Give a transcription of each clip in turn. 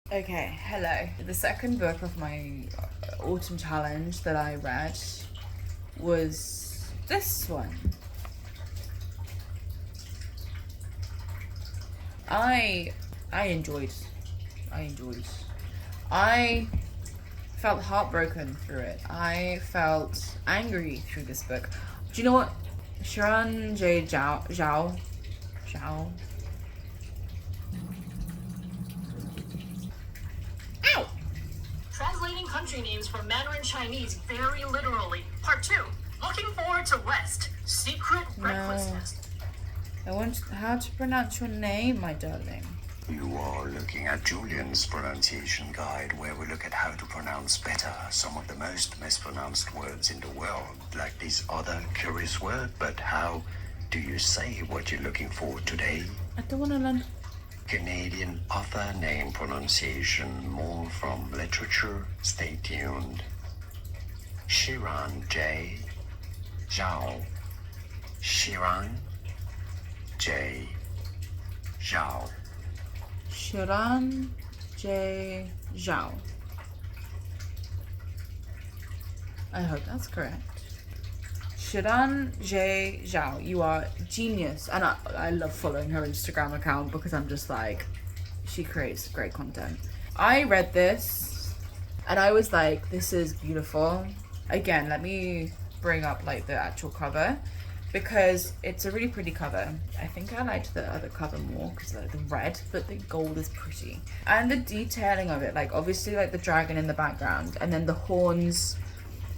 Okay, hello. The second book of my autumn challenge that I read was this one. I enjoyed. I felt heartbroken through it. I felt angry through this book. Do you know what? Xiran J. Zhao. Ow! Translating country names from Mandarin Chinese very literally. Part 2. Looking forward to West. Secret breakfast nest. I want how to pronounce your name, my darling. You are looking at Julian's pronunciation guide, where we look at how to pronounce better some of the most mispronounced words in the world, like this other curious word. But how do you say what you're looking for today? I don't want to learn. Canadian author name pronunciation, more from literature. Stay tuned. Xiran J. Zhao. Xiran J. Zhao. Xiran J. Zhao. I hope that's correct. Xiran J. Zhao, you are genius. And I love following her Instagram account because I'm just like, she creates great content. I read this and I was like, this is beautiful. Again, let me bring up like the actual cover, because it's a really pretty cover. I think I liked the other cover more because like the red, but the gold is pretty. And the detailing of it, like obviously like the dragon in the background and then the horns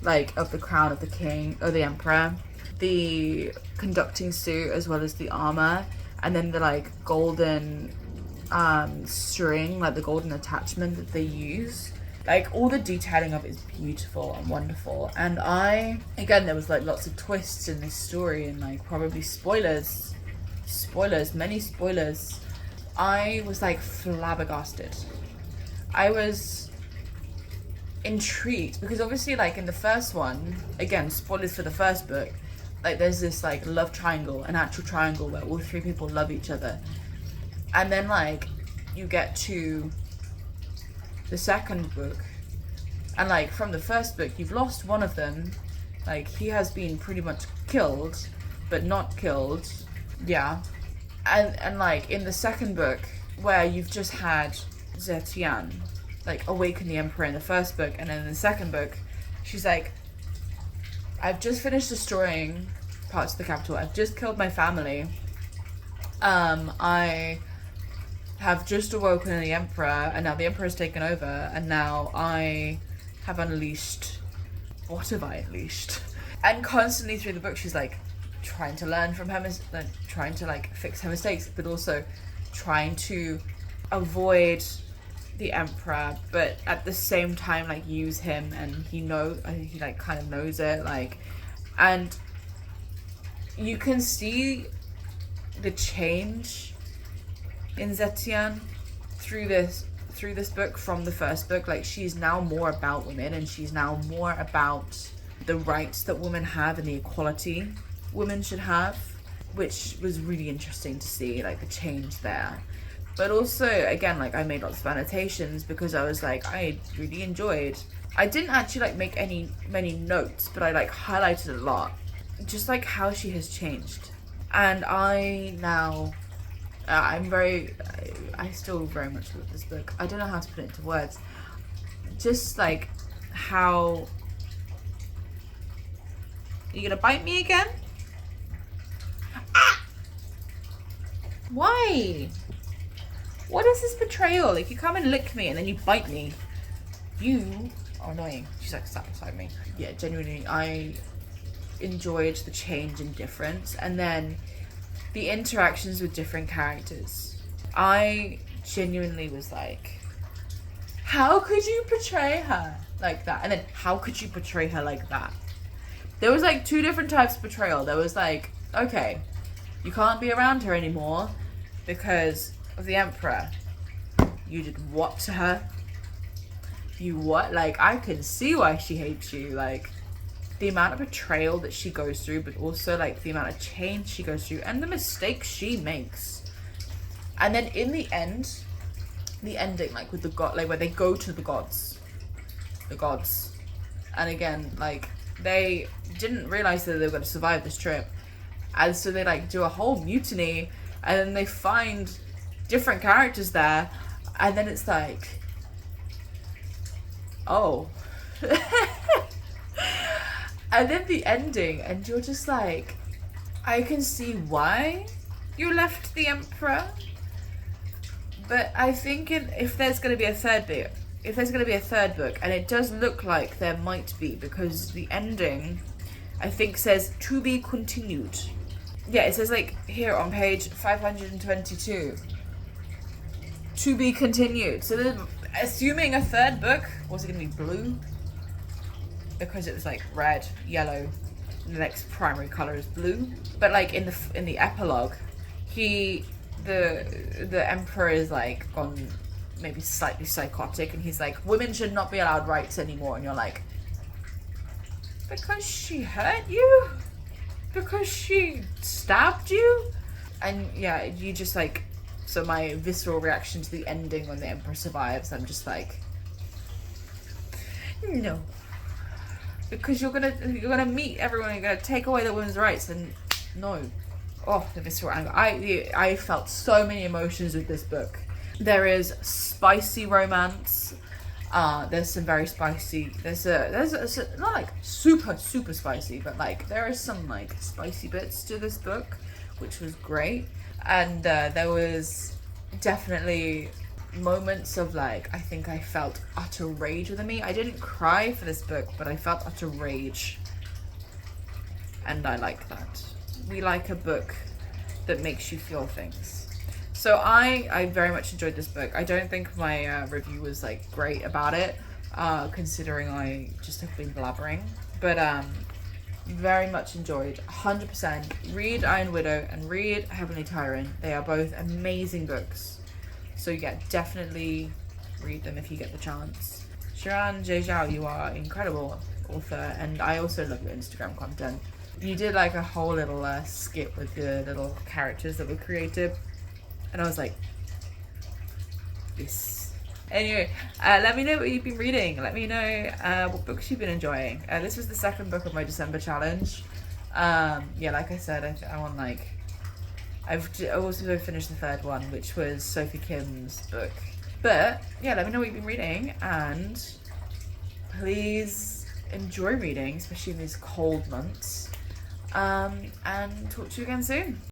like of the crown of the king or the emperor, the conducting suit as well as the armor, and then the like golden string, like the golden attachment that they use. Like all the detailing of it is beautiful and wonderful. And there was like lots of twists in this story and like probably many spoilers. I was like flabbergasted. I was intrigued because obviously like in the first one, again, spoilers for the first book, like there's this like love triangle, an actual triangle where all three people love each other. And then like you get to the second book and like from the first book you've lost one of them, like he has been pretty much killed but not killed, and like in the second book where you've just had Zetian like awaken the emperor in the first book, and then in the second book she's like, I've just finished destroying parts of the capital, I've just killed my family, I have just awoken the emperor, and now the emperor's taken over, and now I have unleashed. What have I unleashed? And constantly through the book, she's like trying to learn from her, trying to like fix her mistakes, but also trying to avoid the emperor, but at the same time like use him, and he like kind of knows it, like, and you can see the change in Zetian through this book from the first book. Like she's now more about women, and she's now more about the rights that women have and the equality women should have, which was really interesting to see, like the change there. But also again, like I made lots of annotations because I was like, I really enjoyed. I didn't actually like make many notes, but I like highlighted a lot, just like how she has changed. And I still very much love this book. I don't know how to put it into words. Just like how... Are you gonna bite me again? Ah! Why? What is this betrayal? Like you come and lick me and then you bite me. You are annoying. She's like sat beside me. Yeah, genuinely, I enjoyed the change and difference. And then the interactions with different characters. I genuinely was like, how could you portray her like that? And then how could you portray her like that? There was like two different types of betrayal. There was like, okay, you can't be around her anymore because of the emperor. You did what to her? You what? Like, I can see why she hates you. Like, the amount of betrayal that she goes through, but also like the amount of change she goes through and the mistakes she makes. And then in the end, the ending, like with the god, like where they go to the gods, and again, like they didn't realize that they were going to survive this trip, and so they like do a whole mutiny, and then they find different characters there, and then it's like, oh. And then the ending, and you're just like, I can see why you left the Emperor, but I think if there's going to be a third book, and it does look like there might be, because the ending, I think, says to be continued. Yeah, it says like here on page 522, to be continued. So they're assuming a third book. Was it going to be blue? Because it was like red, yellow, and the next primary color is blue. But like in the epilogue, the Emperor is like gone maybe slightly psychotic, and he's like, women should not be allowed rights anymore, and you're like, because she hurt you? Because she stabbed you? And yeah, you just like, so my visceral reaction to the ending when the Emperor survives, I'm just like, no. Because you're gonna meet everyone, you're gonna take away the women's rights, and no. Oh, the visceral anger. I felt so many emotions with this book. There is spicy romance. There's some very spicy. There's not like super spicy, but like there is some like spicy bits to this book, which was great. And there was definitely moments of like, I think I felt utter rage within me. I didn't cry for this book, but I felt utter rage, and I like that. We like a book that makes you feel things. So I very much enjoyed this book. I don't think my review was like great about it, considering I just have been blabbering, but very much enjoyed. 100% read Iron Widow and read Heavenly Tyrant. They are both amazing books. So yeah, definitely read them if you get the chance. Xiran Zhao, you are incredible author, and I also love your Instagram content. You did like a whole little skit with the little characters that were created, and I was like, yes. Anyway, let me know what you've been reading. Let me know what books you've been enjoying. This was the second book of my December challenge. Yeah, like I said, I want like, I've also finished the third one, which was Sophie Kim's book. But yeah, let me know what you've been reading, and please enjoy reading, especially in these cold months. And talk to you again soon.